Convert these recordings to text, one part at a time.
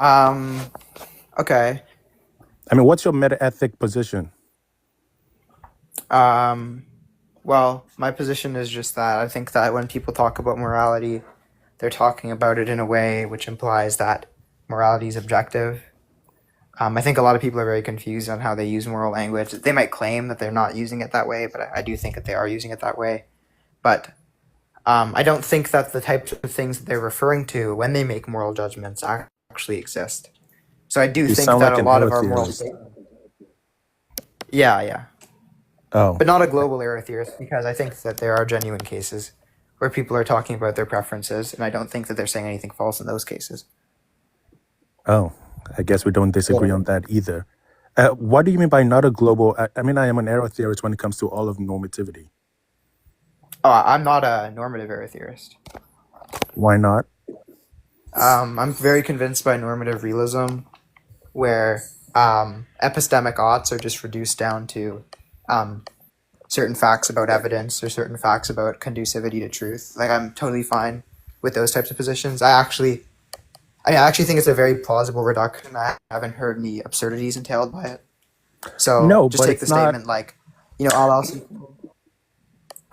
Um, okay. I mean, what's your meta-ethic position? Um, well, my position is just that I think that when people talk about morality, they're talking about it in a way which implies that morality is objective. I think a lot of people are very confused on how they use moral language. They might claim that they're not using it that way, but I do think that they are using it that way. But I don't think that the types of things that they're referring to when they make moral judgments actually exist. So I do You think sound that like a an lot error of our moral theorist. statements, yeah, yeah, Oh, but not a global error theorist, because I think that there are genuine cases where people are talking about their preferences, and I don't think that they're saying anything false in those cases. oh. I guess we don't disagree Yeah. on that either. What do you mean by not a global? I mean, I am an error theorist when it comes to all of normativity. Oh, I'm not a normative error theorist. Why not? I'm very convinced by normative realism, where epistemic oughts are just reduced down to um, certain facts about evidence or certain facts about conducivity to truth. Like I'm totally fine with those types of positions. I actually think it's a very plausible reduction. I haven't heard any absurdities entailed by it. So No, just but take the it's not. statement like, all else.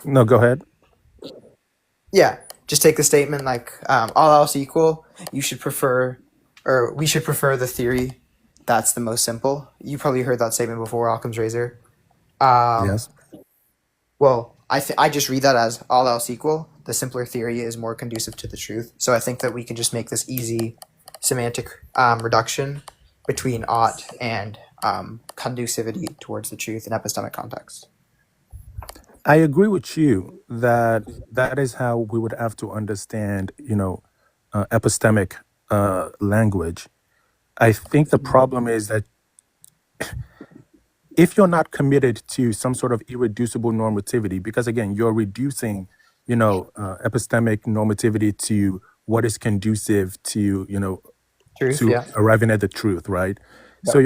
No, go ahead. Yeah, just take the statement like, all else equal, you should prefer, or we should prefer the theory that's the most simple. You probably heard that statement before, Occam's razor. Um, Yes. well, I just read that as all else equal. The simpler theory is more conducive to the truth. So I think that we can just make this easy semantic reduction between ought and conducivity towards the truth in epistemic context. I agree with you that that is how we would have to understand, epistemic language. I think the problem is that if you're not committed to some sort of irreducible normativity, because again, you're reducing, epistemic normativity to what is conducive to, Truth, to yeah. arriving at the truth, right? So Yep.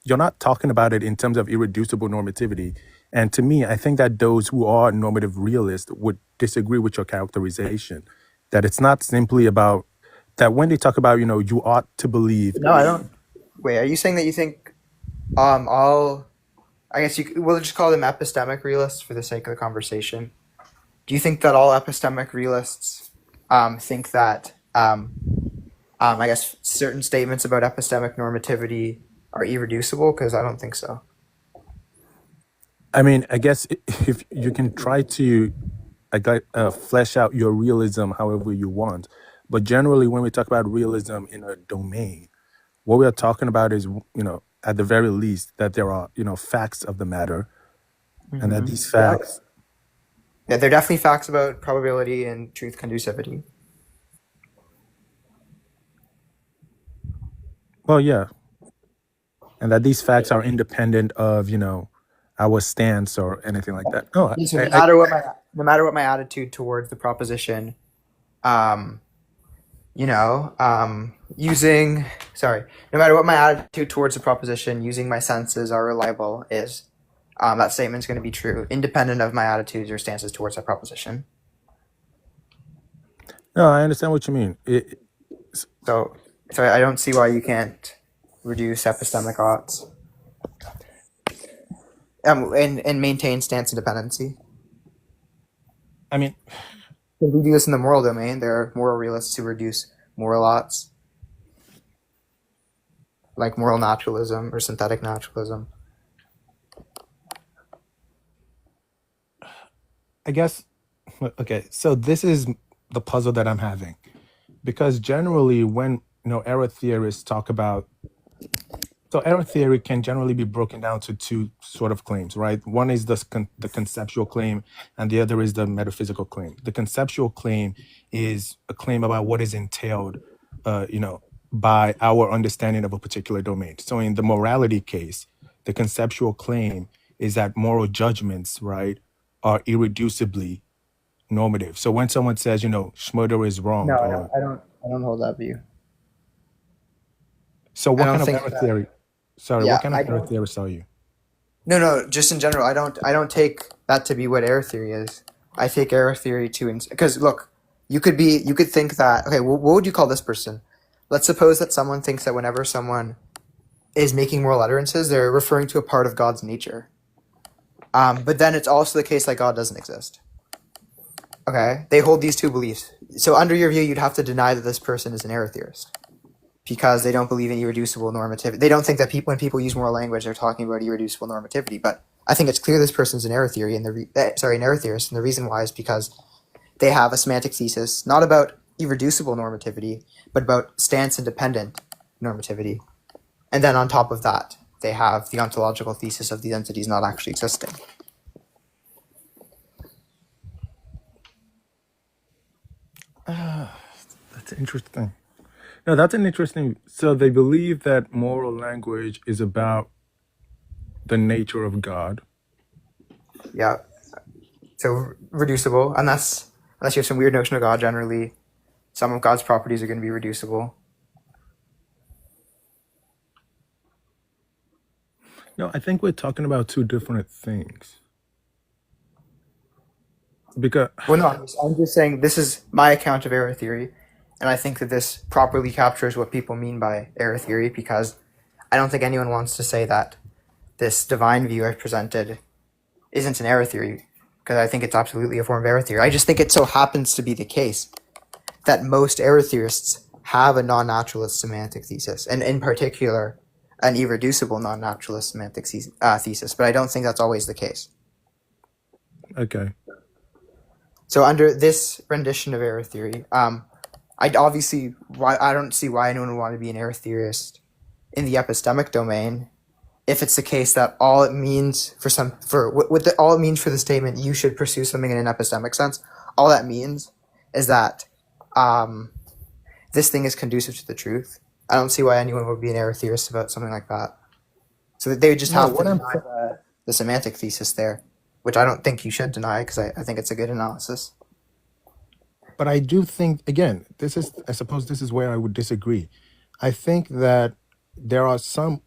you're not talking about it in terms of irreducible normativity. And to me, I think that those who are normative realists would disagree with your characterization. That it's not simply about that when they talk about, you ought to believe. No, I don't. Wait, are you saying that you think all? I guess we'll just call them epistemic realists for the sake of the conversation. Do you think that all epistemic realists think that I guess certain statements about epistemic normativity are irreducible? Because I don't think so. I mean, I guess if you can try to flesh out your realism however you want, but generally, when we talk about realism in a domain, what we are talking about is, at the very least, that there are, facts of the matter, and that these Yeah. facts, Yeah, there are definitely facts about probability and truth conducivity. well, yeah, and that these facts are independent of, our stance or anything like that. No, Yeah, so I no matter what my attitude towards the proposition, um, using sorry, no matter what my attitude towards the proposition, using my senses are reliable is that statement's going to be true, independent of my attitudes or stances towards that proposition. no, I understand what you mean. So, so I don't see why you can't reduce epistemic oughts and maintain stance independency. I mean, If we do this in the moral domain, there are moral realists who reduce moral oughts, like moral naturalism or synthetic naturalism. I guess, okay, so this is the puzzle that I'm having because generally, when error theorists talk about so error theory can generally be broken down to two sort of claims, right? One is the conceptual claim, and the other is the metaphysical claim. The conceptual claim is a claim about what is entailed, by our understanding of a particular domain. So in the morality case, the conceptual claim is that moral judgments, right, are irreducibly normative. So when someone says, Schmoeder is No, wrong, I don't. or I don't. I don't hold that view. so I what don't kind of think error that. theory? Sorry, what Yeah, kind of I error don't. theorists are you? No, no. Just in general, I don't. I don't take that to be what error theory is. I take error theory to because look, you could think that okay. What would you call this person? let's suppose that someone thinks that whenever someone is making moral utterances, they're referring to a part of God's nature. But then it's also the case that God doesn't exist. Okay, they hold these two beliefs. So under your view, you'd have to deny that this person is an error theorist because they don't believe in irreducible normativity. They don't think that when people use moral language, they're talking about irreducible normativity. But I think it's clear this person's an error theory, and an error theorist, and the reason why is because they have a semantic thesis not about irreducible normativity, but about stance-independent normativity. And then on top of that, they have the ontological thesis of these entities not actually existing. That's interesting. No, that's an interesting. So they believe that moral language is about the nature of God. Yeah. So reducible, unless you have some weird notion of God, generally, some of God's properties are going to be reducible. No, I think we're talking about two different things. Because Well, no, I'm just saying this is my account of error theory, and I think that this properly captures what people mean by error theory because I don't think anyone wants to say that this divine view I've presented isn't an error theory because I think it's absolutely a form of error theory. I just think it so happens to be the case that most error theorists have a non-naturalist semantic thesis, and in particular, an irreducible non-naturalist semantic thesis. But I don't think that's always the case. okay, So under this rendition of error theory, I don't see why anyone would want to be an error theorist in the epistemic domain if it's the case that all it means for the statement you should pursue something in an epistemic sense, all that means is that this thing is conducive to the truth. I don't see why anyone would be an error theorist about something like that. So that they would just no, have to what I'm deny the semantic thesis there, which I don't think you should deny because I think it's a good analysis. but I do think again, I suppose this is where I would disagree. I think that there are some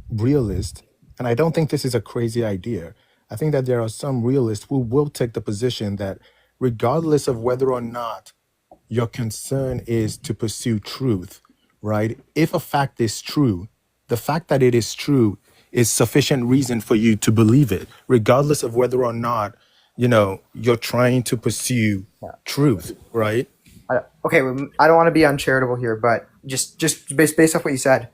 realists, and I don't think this is a crazy idea. I think that there are some realists who will take the position that regardless of whether or not your concern is to pursue truth, right? If a fact is true, the fact that it is true is sufficient reason for you to believe it, regardless of whether or not, you're trying to pursue Yeah. truth, right? Okay, I don't want to be uncharitable here, but just based off what you said,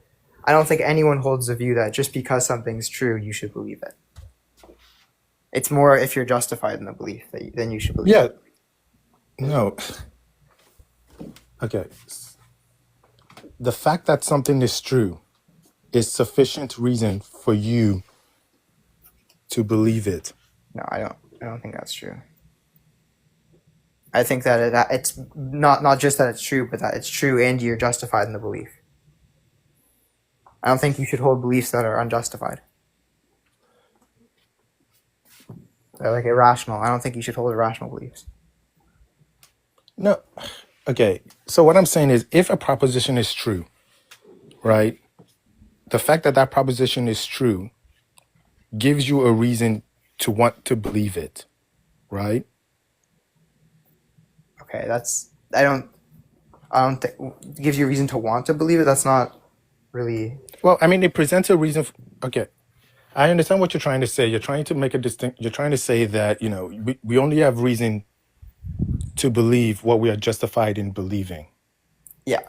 I don't think anyone holds the view that just because something's true, you should believe it. It's more if you're justified in the belief then you should believe Yeah, it. no. Okay. The fact that something is true is sufficient reason for you to believe it. No, I don't think that's true. I think that it's not just that it's true, but that it's true and you're justified in the belief. I don't think you should hold beliefs that are unjustified. They're like irrational. I don't think you should hold irrational beliefs. No. Okay. So what I'm saying is if a proposition is true, right? The fact that that proposition is true gives you a reason to want to believe it, right? Okay, I don't think gives you a reason to want to believe it. That's not really. Well, I mean, it presents a reason. Okay. I understand what you're trying to say. You're trying to make a distinct. You're trying to say that, we only have reason to believe what we are justified in believing. Yeah.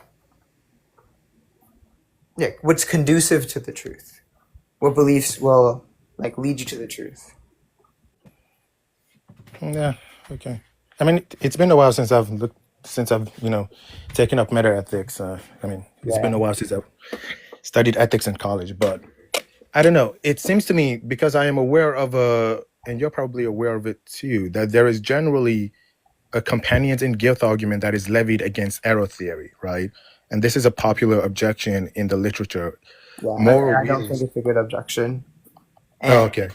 Yeah, what's conducive to the truth? What beliefs will lead you to the truth? Yeah. Okay. I mean, it's been a while since I've taken up meta ethics. It's been Yeah. a while since I've studied ethics in college, but I don't know. It seems to me because I am aware of and you're probably aware of it too, that there is generally a companions and guilt argument that is levied against error theory, right? And this is a popular objection in the literature. Yeah, Moral I don't think realism. it's a good objection. Oh, And okay.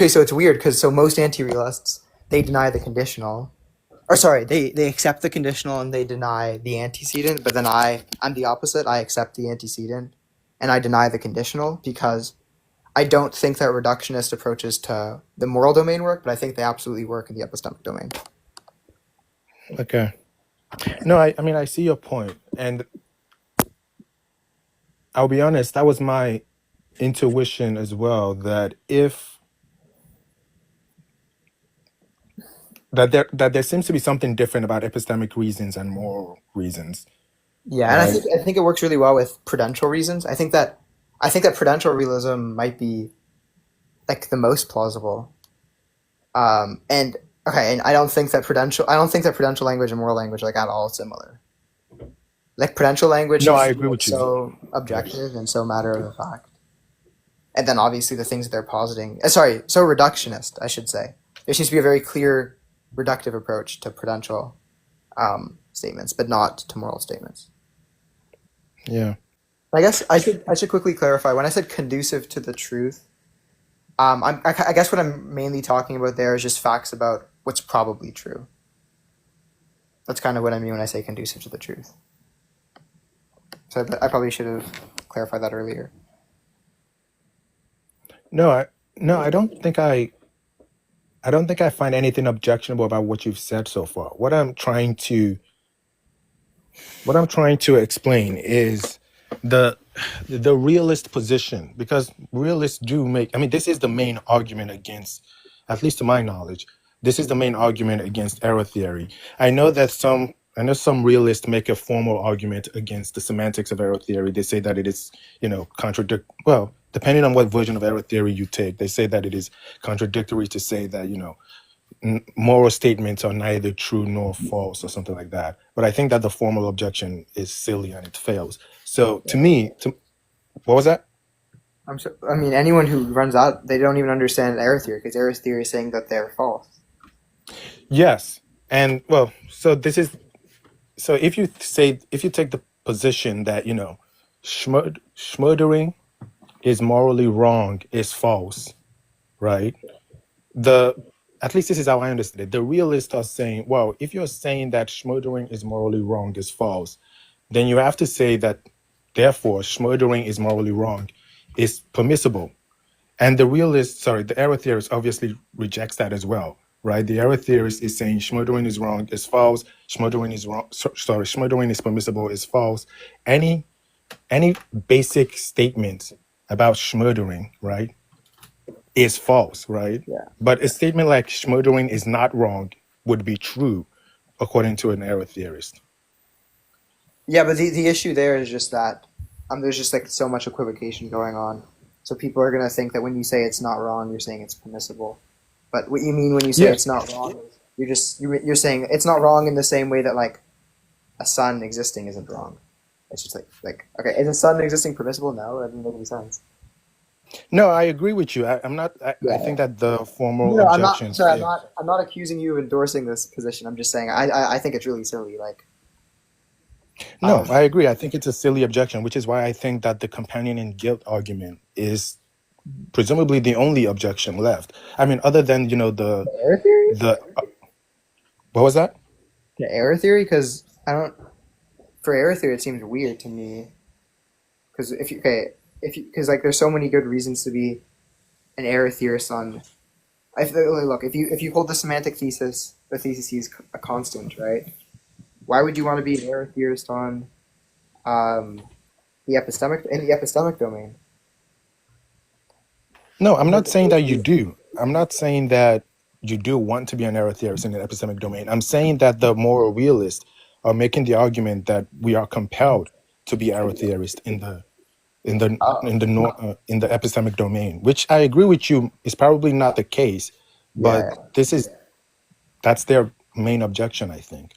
so it's weird because most anti-realists they deny the conditional, or sorry, they accept the conditional and they deny the antecedent. But then I'm the opposite. I accept the antecedent and I deny the conditional because I don't think that reductionist approaches to the moral domain work, but I think they absolutely work in the epistemic domain. Okay. No, I mean I see your point, and I'll be honest, that was my intuition as well, that if that there seems to be something different about epistemic reasons and moral reasons, Yeah, and right? I think it works really well with prudential reasons. I think that prudential realism might be like the most plausible. And okay, and I don't think that prudential language and moral language are like at all similar. Like prudential language No, seems I to be agree like with you. so Yes. objective and so matter of the fact. And then obviously the things that they're positing, so reductionist, I should say. There seems to be a very clear reductive approach to prudential statements, but not to moral statements. Yeah. I guess I should quickly clarify. When I said conducive to the truth, I guess what I'm mainly talking about there is just facts about what's probably true. That's kind of what I mean when I say conducive to the truth. So I probably should have clarified that earlier. No, I don't think I find anything objectionable about what you've said so far. What I'm trying to explain is the the realist position, because realists do make, I mean, this is the main argument against, at least to my knowledge, this is the main argument against error theory. I know some realists make a formal argument against the semantics of error theory. They say that it is, contradict, well, depending on what version of error theory you take, they say that it is contradictory to say that, moral statements are neither true nor false or something like that. But I think that the formal objection is silly and it fails. So to me, what was that? I mean, anyone who runs out, they don't even understand error theory because error theory is saying that they're false. Yes. And well, so if you take the position that, schmurdering is morally wrong, is false, right? The At least this is how I understand it. The realists are saying, well, if you're saying that schmurdering is morally wrong, is false, then you have to say that therefore schmurdering is morally wrong, is permissible. And the error theorist obviously rejects that as well, right? The error theorist is saying schmurdering is wrong, is false. Schmurdering is wrong. Schmurdering is permissible, is false. Any any basic statement about schmurdering, right, is false, right? Yeah. But a statement like schmurdering is not wrong would be true, according to an error theorist. Yeah, but the issue there is just that there's just like so much equivocation going on. So people are gonna think that when you say it's not wrong, you're saying it's permissible. But what you mean when you say Yes. it's not wrong, is you're saying it's not wrong in the same way that like a sun existing isn't wrong. It's just like okay, is a sun existing permissible? No, that doesn't make any sense. No, I agree with you. I'm not. I think Yeah. that the formal No, I'm not. objections Sorry, fail. I'm not accusing you of endorsing this position. I'm just saying I think it's really silly. Like, No, um, I agree. I think it's a silly objection, which is why I think that the companion in guilt argument is presumably the only objection left. I mean, other than the error theory, the what was that? the error theory, because I don't. For error theory, it seems weird to me. Because if you because like there's so many good reasons to be an error theorist on. Look, if you hold the semantic thesis, the thesis is a constant, right? Why would you want to be an error theorist on um, the epistemic domain? No, I'm not Like, saying that you do. I'm not saying that you do want to be an error theorist in the epistemic domain. I'm saying that the moral realists are making the argument that we are compelled to be error theorists oh, in the epistemic domain, which I agree with you is probably not the case, but yeah, that's their main objection, I think.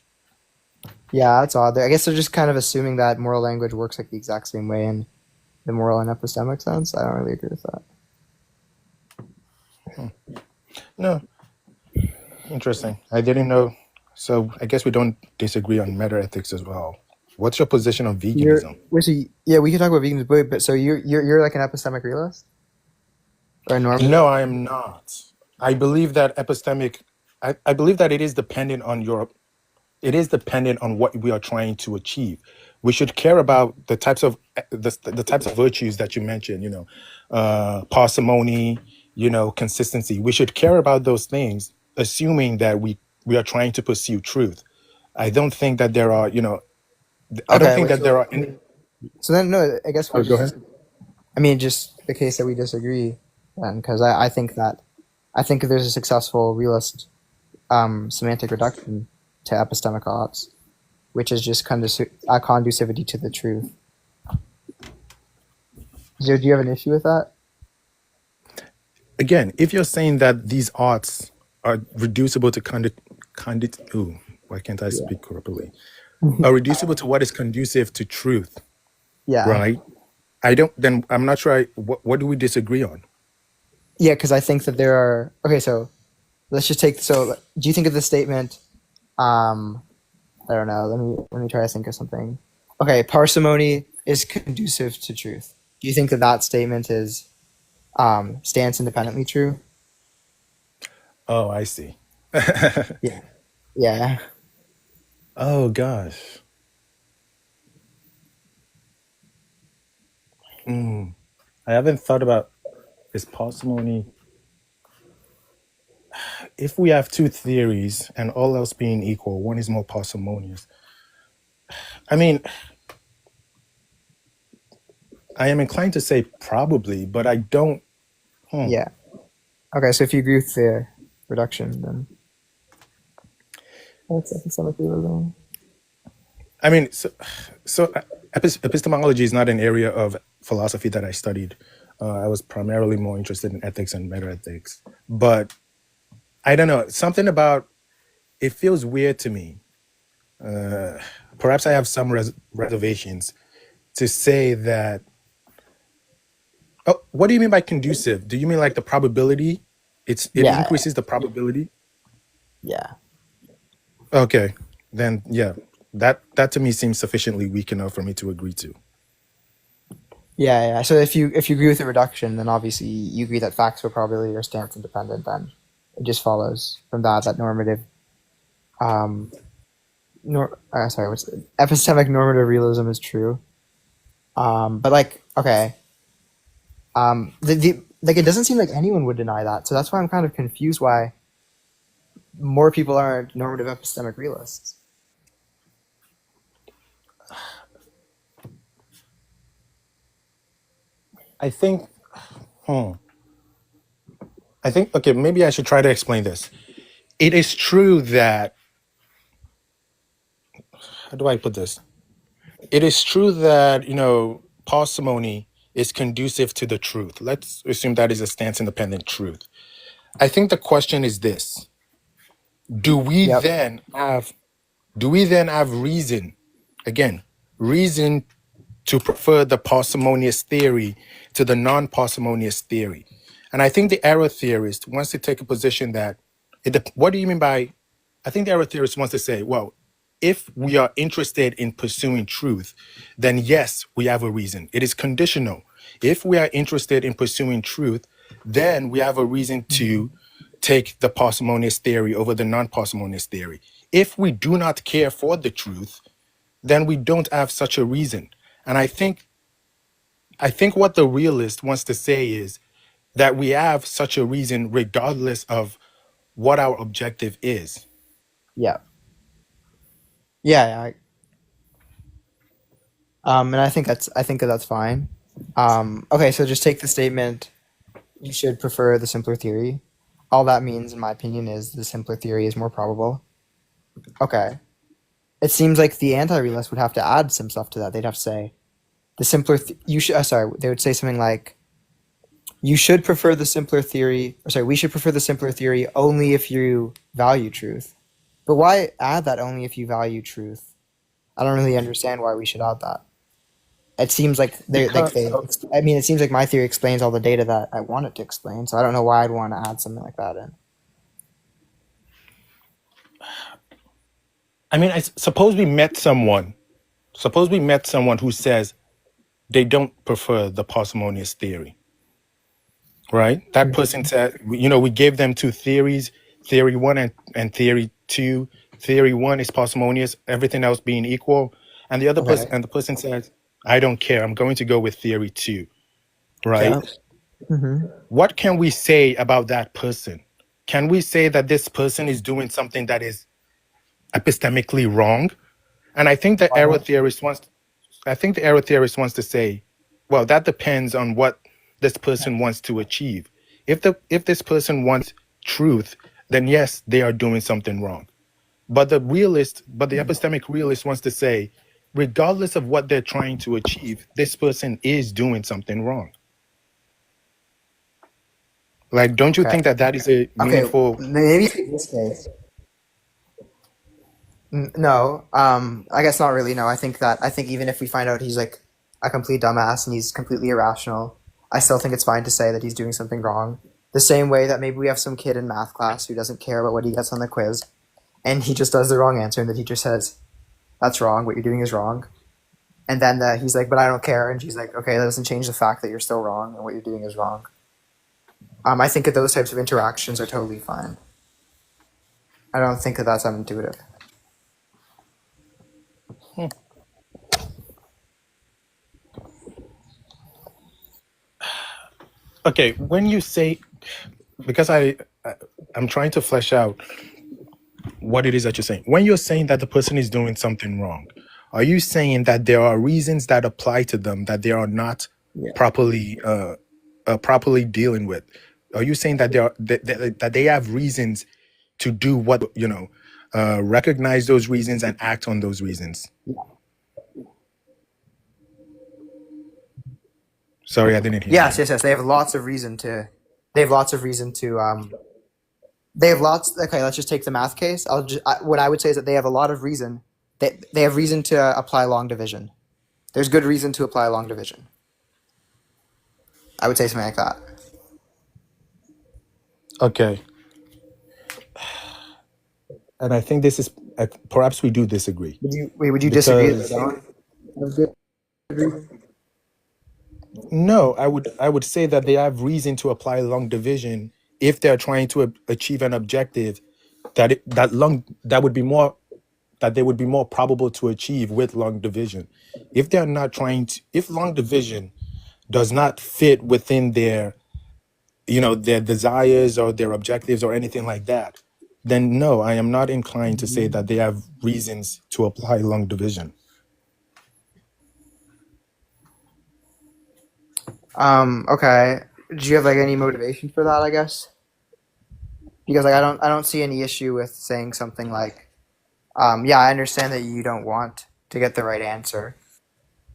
yeah, that's odd. I guess they're just kind of assuming that moral language works like the exact same way in the moral and epistemic sense. I don't really agree with that. No, interesting. I didn't know. So I guess we don't disagree on meta ethics as well. What's your position on veganism? Yeah, we can talk about vegans, but so you're like an epistemic realist or a normative? No, I am not. I believe that epistemic. I believe that it is dependent on what we are trying to achieve. We should care about the types of virtues that you mentioned. Parsimony. Consistency. We should care about those things, assuming that we are trying to pursue truth. I don't think that there are. I don't Okay, think wait. that there So are any. So then, no, I guess we're Oh, go just. ahead. I mean, just the case that we disagree, then, because I think there's a successful realist semantic reduction to epistemic ops, which is just conducivity to the truth. So, do you have an issue with that? Again, if you're saying that these arts are reducible to ooh, why can't I Yeah. speak properly? Are reducible to what is conducive to truth, Yeah. right? I don't. Then I'm not sure. What do we disagree on? Yeah, because I think that there are. Okay, so let's just take. So, do you think of the statement? Um, I don't know. Let me try to think of something. Okay, parsimony is conducive to truth. Do you think that that statement is stance independently true? Oh, I see. Yeah. Yeah. Oh gosh. Mm. I haven't thought about is parsimony. If we have two theories and all else being equal, one is more parsimonious. I mean, I am inclined to say probably, but I don't. Hmm. Yeah. Okay, so if you agree with the reduction, then that's epistemic realism. I mean, epistemology is not an area of philosophy that I studied. I was primarily more interested in ethics and metaethics. But I don't know, something about it feels weird to me. Uh, Perhaps I have some reservations to say that. Oh, what do you mean by conducive? Do you mean like the probability? It Yeah. increases the probability. Yeah. Okay, then yeah, that to me seems sufficiently weak enough for me to agree to. Yeah, yeah. So if you agree with the reduction, then obviously you agree that facts for probability are stance independent. Then it just follows from that that normative, um, sorry, what's epistemic normative realism is true. But like, okay, the like it doesn't seem like anyone would deny that. So that's why I'm kind of confused why more people aren't normative epistemic realists. I think. Hmm, I think. Okay, maybe I should try to explain this. It is true that. How do I put this? It is true that parsimony is conducive to the truth. Let's assume that is a stance independent truth. I think the question is this: Do we Yep. then have do we then have reason, again, reason to prefer the parsimonious theory to the non-parsimonious theory? And I think the error theorist wants to take a position that what do you mean by I think the error theorist wants to say, well, if we are interested in pursuing truth, then yes, we have a reason. It is conditional. If we are interested in pursuing truth, then we have a reason to take the parsimonious theory over the non-parsimonious theory. If we do not care for the truth, then we don't have such a reason. And I think what the realist wants to say is that we have such a reason regardless of what our objective is. Yeah. Yeah. Yeah. And I think that that's fine. Okay, so just take the statement. You should prefer the simpler theory. All that means, in my opinion, is the simpler theory is more probable. Okay. It seems like the anti-realist would have to add some stuff to that. They'd have to say the simpler. You should. Sorry, they would say something like, "You should prefer the simpler theory." Or sorry, we should prefer the simpler theory only if you value truth. But why add that only if you value truth? I don't really understand why we should add that. It seems like they like Because they. I mean, it seems like my theory explains all the data that I want it to explain. So I don't know why I'd want to add something like that in. I mean, suppose we met someone who says they don't prefer the parsimonious theory, right? That person said, we gave them two theories, theory one and theory two. Theory one is parsimonious, everything else being equal. And Okay. the person says, I don't care. I'm going to go with theory two, right? Yeah. Hmm. What can we say about that person? Can we say that this person is doing something that is epistemically wrong? And I think the Why error not? theorist wants I think the error theorist wants to say, well, that depends on what this person wants to achieve. If this person wants truth, then yes, they are doing something wrong. But the epistemic realist wants to say, regardless of what they're trying to achieve, this person is doing something wrong. Like, don't you Okay. think that that is a Okay. meaningful? Maybe in this case. No. I guess not really. No. I think even if we find out he's like a complete dumbass and he's completely irrational, I still think it's fine to say that he's doing something wrong. The same way that maybe we have some kid in math class who doesn't care about what he gets on the quiz, and he just does the wrong answer, and the teacher says, "That's wrong. What you're doing is wrong." And then he's like, "But I don't care," and she's like, "Okay, that doesn't change the fact that you're still wrong and what you're doing is wrong." I think that those types of interactions are totally fine. I don't think that that's unintuitive. Okay, when you say, because I'm trying to flesh out what it is that you're saying. When you're saying that the person is doing something wrong, are you saying that there are reasons that apply to them that they are not Yeah. properly properly dealing with? Are you saying that that they have reasons to do what, recognize those reasons and act on those reasons? Sorry, I didn't hear Yes, you. yes, yes. They have lots of reason to. They have lots of reason to. They have lots. Okay, let's just take the math case. What I would say is that they have a lot of reason. They have reason to apply long division. There's good reason to apply long division. I would say something like that. Okay, and I think this is perhaps we do disagree Would you disagree that they because don't have good reason? no, I would say that they have reason to apply long division if they're trying to achieve an objective that would be more that they would be more probable to achieve with long division. If they're not trying to, if long division does not fit within their, their desires or their objectives or anything like that, then no, I am not inclined to say that they have reasons to apply long division. Okay. Do you have like any motivation for that? I guess because like I don't see any issue with saying something like, yeah, I understand that you don't want to get the right answer,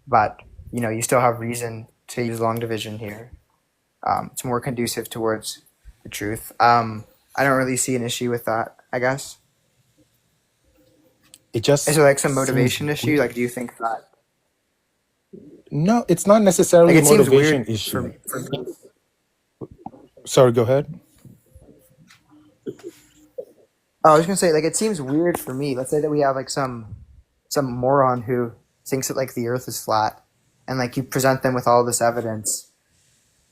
but you still have reason to use long division here. It's more conducive towards the truth. I don't really see an issue with that, I guess. It Is just there like some seems motivation issue? weird. Like, do you think that, No, it's not like, necessarily a it seems motivation weird issue. for me. Sorry, go ahead. Oh, I was gonna say, like, it seems weird for me. Let's say that we have like some moron who thinks that like the Earth is flat, and like you present them with all this evidence,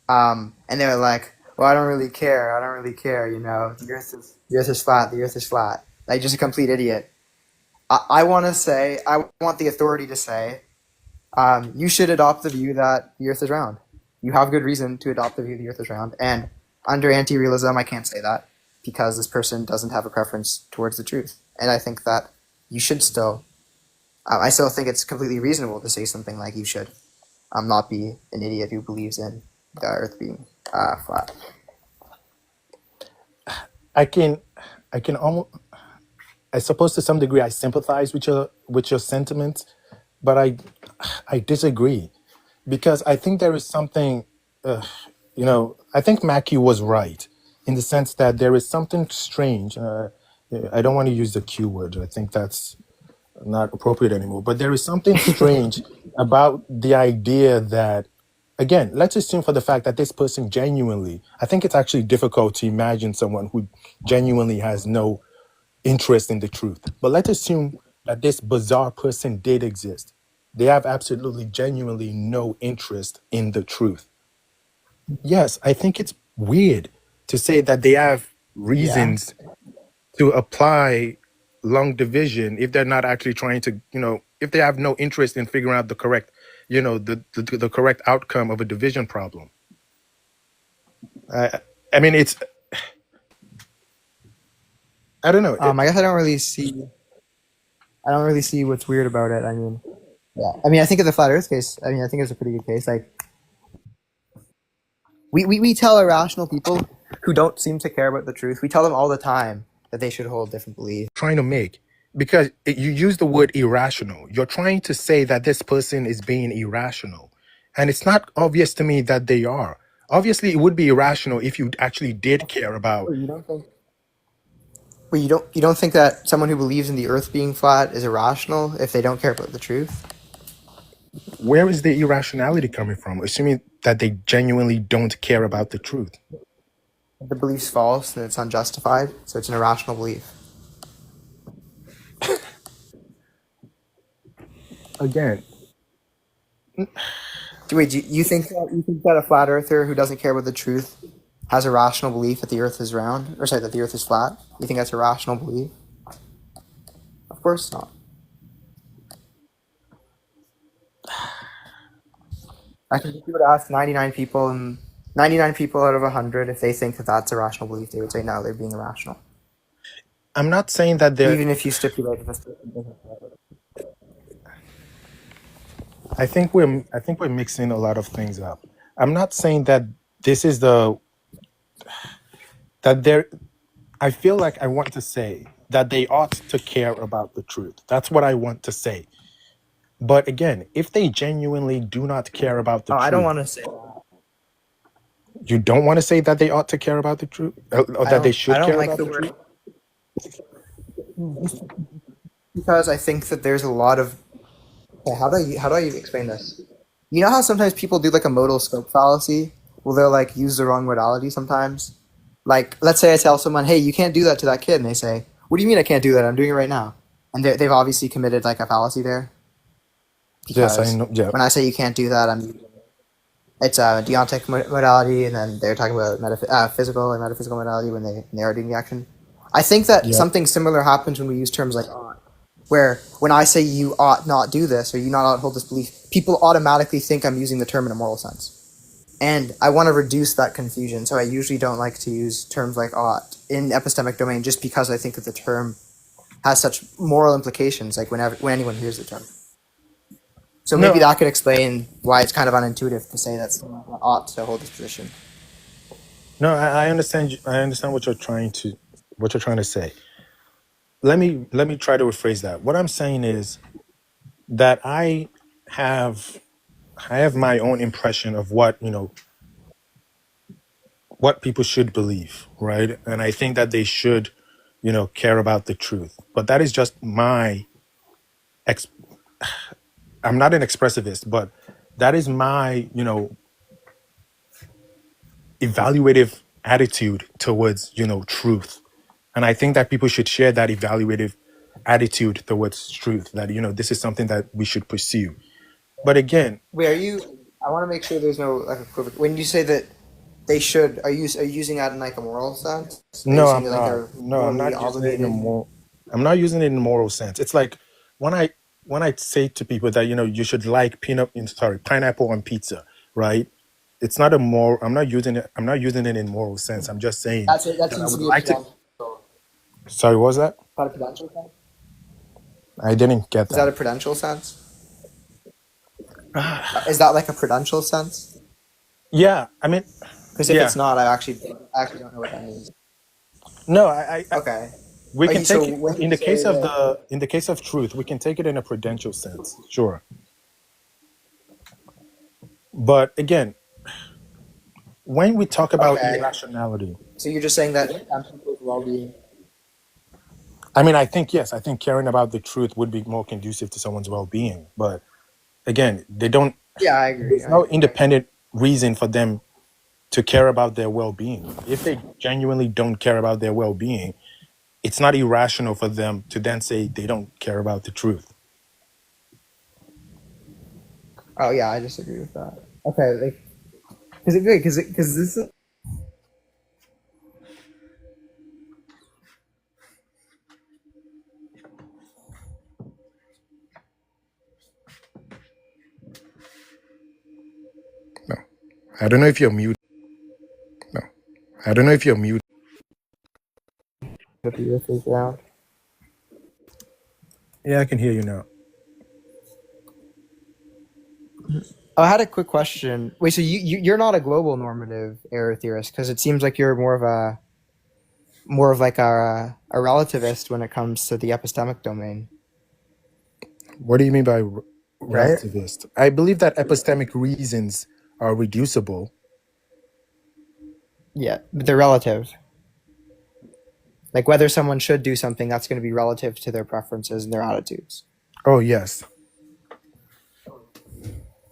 and they're like, "Well, I don't really care. I don't really care. The Earth is flat. The Earth is flat." Like, just a complete idiot. I want to say, I want the authority to say, you should adopt the view that the Earth is round. You have good reason to adopt the view the Earth is round. And under anti-realism, I can't say that because this person doesn't have a preference towards the truth. And I think that you should still. I still think it's completely reasonable to say something like you should not be an idiot who believes in the Earth being flat. I can, I can almost, I suppose to some degree I sympathize with your sentiments, but I disagree because I think there is something, I think Mackey was right in the sense that there is something strange. I don't want to use the Q word. I think that's not appropriate anymore. But there is something strange about the idea that, again, let's assume for the fact that this person genuinely, I think it's actually difficult to imagine someone who genuinely has no interest in the truth. But let's assume that this bizarre person did exist. They have absolutely, genuinely no interest in the truth. Yes, I think it's weird to say that they have Yeah. reasons to apply long division if they're not actually trying to, if they have no interest in figuring out the correct, the correct outcome of a division problem. I, I mean, I don't know. I guess I don't really see. I don't really see what's weird about it. I mean, Yeah, I mean, I think in the flat Earth case, I mean, I think it's a pretty good case. Like, we tell irrational people who don't seem to care about the truth, we tell them all the time that they should hold different beliefs. Trying to make, because you use the word irrational. You're trying to say that this person is being irrational. And it's not obvious to me that they are. Obviously, it would be irrational if you actually did care about. Wait, you don't think? Wait, you don't think that someone who believes in the Earth being flat is irrational if they don't care about the truth? Where is the irrationality coming from? Assuming that they genuinely don't care about the truth. If the belief's false, then it's unjustified, so it's an irrational belief. Again, Wait, do you think that a flat earther who doesn't care about the truth has a rational belief that the Earth is round, or sorry, that the Earth is flat? You think that's a rational belief? Of course not. I think if you would ask 99 people, and 99 people out of 100, if they think that that's a rational belief, they would say no, they're being irrational. I'm not saying that they're. Even if you stipulate that this person doesn't care about it. I think we're mixing a lot of things up. I'm not saying that this is the that there. I feel like I want to say that they ought to care about the truth. That's what I want to say. But again, if they genuinely do not care about the Oh, I don't truth, want to say that. you don't want to say that they ought to care about the truth, or that they I should don't care like about the the word truth. because I think that there's a lot of. Okay, how do I explain this? You know how sometimes people do like a modal scope fallacy, where they'll like use the wrong modality sometimes. Like, let's say I tell someone, "Hey, you can't do that to that kid," and they say, "What do you mean I can't do that? I'm doing it right now." And they've obviously committed like a fallacy there Yes, I because know. Yeah, when I say you can't do that, it's a deontic modality, and then they're talking about physical and metaphysical modality when they are doing the action. I think that yeah. something similar happens when we use terms like ought, where when I say you ought not do this or you not hold this belief, people automatically think I'm using the term in a moral sense. And I want to reduce that confusion, so I usually don't like to use terms like ought in the epistemic domain just because I think that the term has such moral implications, like when anyone hears the term. So maybe No, that could explain why it's kind of unintuitive to say that someone ought to hold this position. no. I understand. I understand what you're trying to say. Let me try to rephrase that. What I'm saying is that have I have my own impression of what people should believe, right? And I think that they should, care about the truth. But that is just my ex. I'm not an expressivist, but that is my, evaluative attitude towards, truth. And I think that people should share that evaluative attitude towards truth. That this is something that we should pursue. But again, Wait, are you? I want to make sure there's no like equivoc. When you say that they should, are you using that in like a moral sense? Are you no, saying I'm that like not. they're No, I'm morally not using it in a obligated? more. I'm not using it in a moral sense. It's like when I say to people that you should like pineapple on pizza, right? It's not a moral. I'm not using it. I'm not using it in moral sense. I'm just saying That that I seems to would be a like to. prudential. Sorry, what was that? Not a prudential sense. I didn't get Is that that. a prudential sense? Is that like a prudential sense? Yeah, I mean, Because if yeah. it's not, I actually don't know what that means. No, I Okay. we Are can you so take it when in you the case say of that? truth. We can take it in a prudential sense, sure. But again, when we talk about Okay. irrationality, So you're just saying that people's well-being. I mean, I think yes, I think caring about the truth would be more conducive to someone's well-being. But again, they don't. Yeah, I agree. There's I no agree. independent reason for them to care about their well-being. If they genuinely don't care about their well-being, it's not irrational for them to then say they don't care about the truth. Oh yeah, I disagree with that. Okay, like because this is No, I don't know if you're mute. No, I don't know if you're mute. that the Earth is round. Yeah, I can hear you now. Oh, I had a quick question. Wait, so you're not a global normative error theorist because it seems like you're more of like a relativist when it comes to the epistemic domain, What do you mean by right? relativist? I believe that epistemic reasons are reducible. Yeah, but they're relative. Like whether someone should do something, that's going to be relative to their preferences and their attitudes. Oh, yes.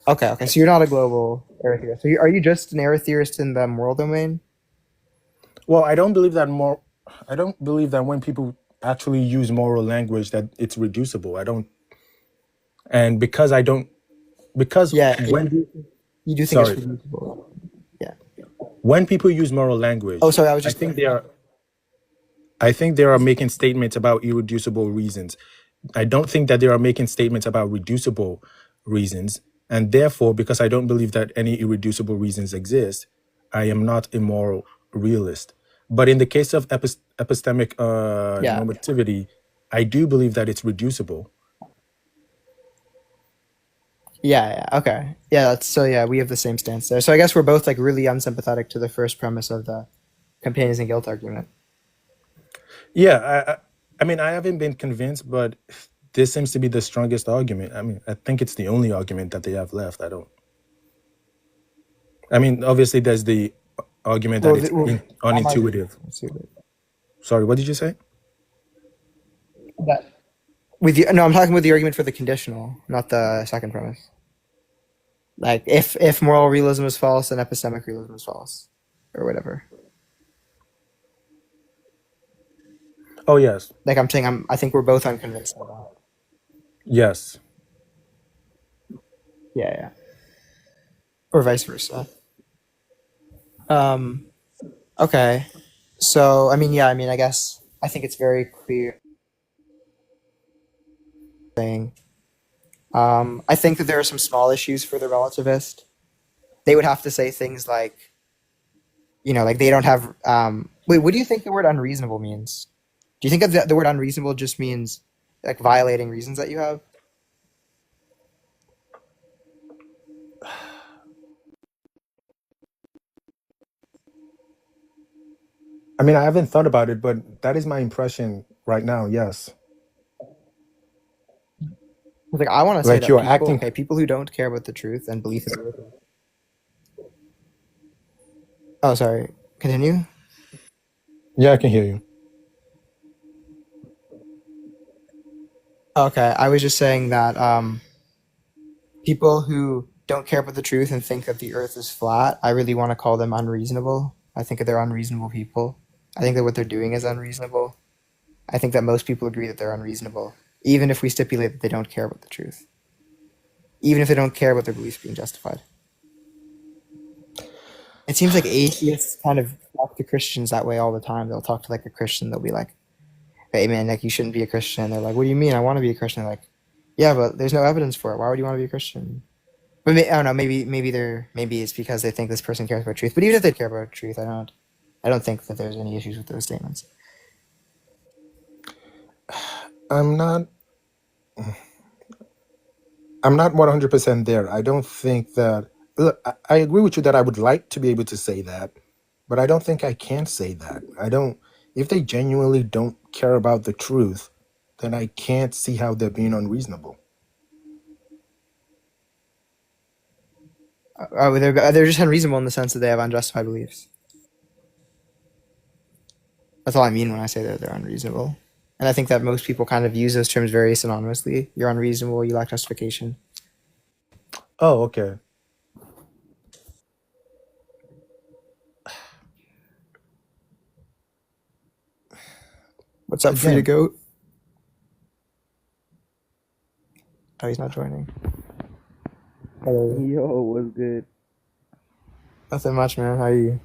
Okay, okay. So you're not a global error theorist. So are you just an error theorist in the moral domain? Well, I don't believe that more. I don't believe that when people actually use moral language that it's reducible. I don't, and because I don't, because Yeah, when you do think it's sorry, reducible. Yeah. when people use moral Oh, language, sorry. I was I just think they are. I think they are making statements about irreducible reasons. I don't think that they are making statements about reducible reasons. And therefore, because I don't believe that any irreducible reasons exist, I am not a moral realist. But in the case of epistemic yeah, normativity, I do believe that it's reducible. yeah. Okay. Yeah. That's so. Yeah, we have the same stance there. So I guess we're both like really unsympathetic to the first premise of the companions and guilt argument. Yeah, I mean, I haven't been convinced, but this seems to be the strongest argument. I mean, I think it's the only argument that they have left. I don't. I mean, obviously, there's the argument that Well, it's I'm arguing. unintuitive. Let's see Sorry, what did you say? that. With the no, I'm talking with the argument for the conditional, not the second premise. Like if moral realism is false, then epistemic realism is false, or whatever. Oh, yes. Like I'm saying, I think we're both unconvinced of that. Yes. Yeah, yeah. Or vice versa. Um. Okay. So I mean, yeah. I mean, I guess I think it's very clear thing. I think that there are some small issues for the relativist. They would have to say things like, like they don't have. Wait, what do you think the word unreasonable means? Do you think that the word unreasonable just means like violating reasons that you have? I mean, I haven't thought about it, but that is my impression right now. Yes. Like I want to say Like that you're people, acting. okay, people who don't care about the truth and believe in. Oh, sorry. Continue. Yeah, I can hear you. Okay, I was just saying that people who don't care about the truth and think that the Earth is flat, I really want to call them unreasonable. I think that they're unreasonable people. I think that what they're doing is unreasonable. I think that most people agree that they're unreasonable, even if we stipulate that they don't care about the truth, even if they don't care about their beliefs being justified. It seems like atheists kind of talk to Christians that way all the time. They'll talk to like a Christian, they'll be like, "Hey man, like you shouldn't be a Christian." And they're like, "What do you mean? I want to be a Christian." They're like, "Yeah, but there's no evidence for it. Why would you want to be a Christian?" But I don't know. Maybe it's because they think this person cares about truth. But even if they care about truth, I don't think that there's any issues with those statements. I'm not. I'm not 100% there. I don't think that. Look, I agree with you that I would like to be able to say that, but I don't think I can say that. I don't. If they genuinely don't care about the truth, then I can't see how they're being unreasonable. They're just unreasonable in the sense that they have unjustified beliefs. That's all I mean when I say that they're unreasonable. And I think that most people kind of use those terms very synonymously. You're unreasonable. You lack justification. Oh, okay. What's up, free to Again, goat? Oh, he's not joining. Hello. Yo, what's good? Nothing much, man. How are you?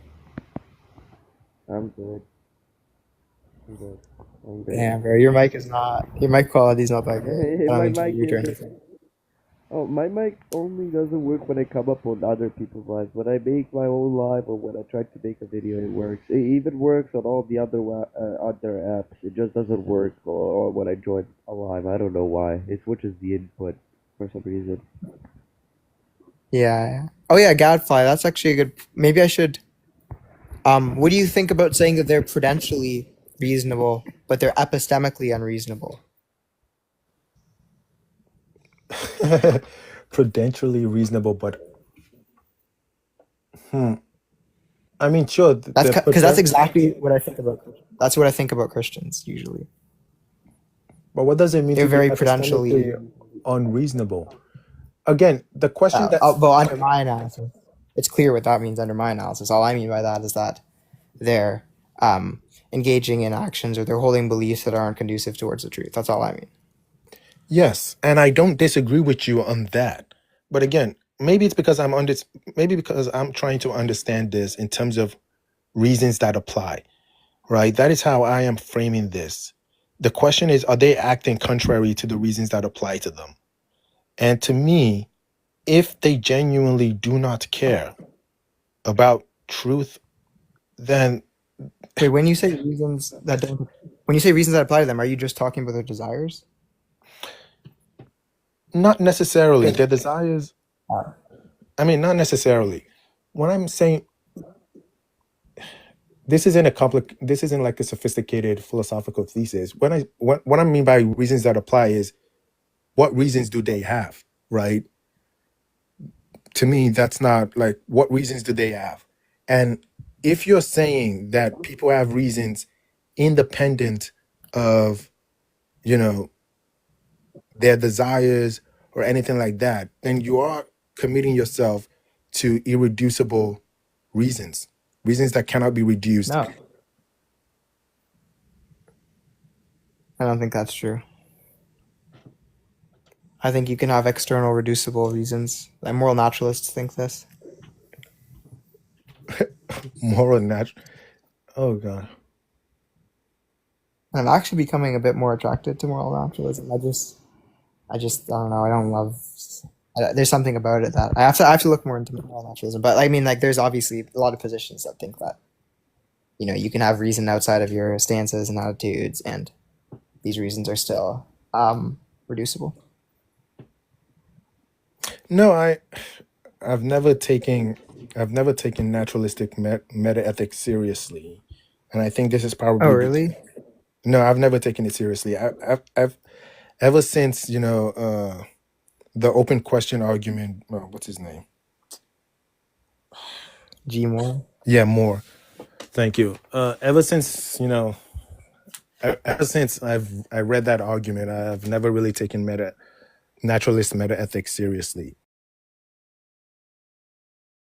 I'm good. I'm good. I'm good. Damn, bro. Your mic quality's not that good. Hey, I don't my mean to be mic rude or is. anything. Oh, my mic only doesn't work when I come up on other people's lives. When I make my own live or when I try to make a video, it works. It even works on all the other apps. It just doesn't work or when I join a live. I don't know why. It switches the input for some reason. Yeah. Oh yeah, Gadfly. That's actually a good. Maybe I should. What do you think about saying that they're prudentially reasonable, but they're epistemically unreasonable? Prudentially reasonable, but I mean, sure, That's the because that's prudent. exactly what I think about. That's what I think about Christians usually. But what does it mean They're to be very epistemically prudentially. unreasonable? Again, the question that's Well, under my analysis, it's clear what that means under my analysis. All I mean by that is that they're engaging in actions or they're holding beliefs that aren't conducive towards the truth. That's all I mean. yes, and I don't disagree with you on that. But again, maybe it's because maybe because I'm trying to understand this in terms of reasons that apply, right? That is how I am framing this. The question is, are they acting contrary to the reasons that apply to them? And to me, if they genuinely do not care about truth, then Wait, when you say reasons that don't, when you say reasons that apply to them, are you just talking about their desires? not necessarily their desires. Uh, I mean, not necessarily. When I'm saying this isn't like a sophisticated philosophical thesis. What I mean by reasons that apply is what reasons do they have, right? To me, that's not like what reasons do they have. And if you're saying that people have reasons independent of, you know, their desires or anything like that, then you are committing yourself to irreducible reasons that cannot be reduced. no, I don't think that's true. I think you can have external reducible reasons. Like moral naturalists think this. Moral natural. Oh God. And I'm actually becoming a bit more attracted to moral naturalism. I don't know. I don't love. There's something about it that I have to look more into moral naturalism. But I mean, like, there's obviously a lot of positions that think that you can have reason outside of your stances and attitudes, and these reasons are still reducible. No, I've never taken naturalistic meta ethics seriously, and I think this is Oh, probably really? no, I've never taken it seriously. I've ever since the open question argument. What's his name? G moral. Yeah, Moore. Thank you. Ever since ever since I read that argument, I've never really taken naturalist meta ethics seriously.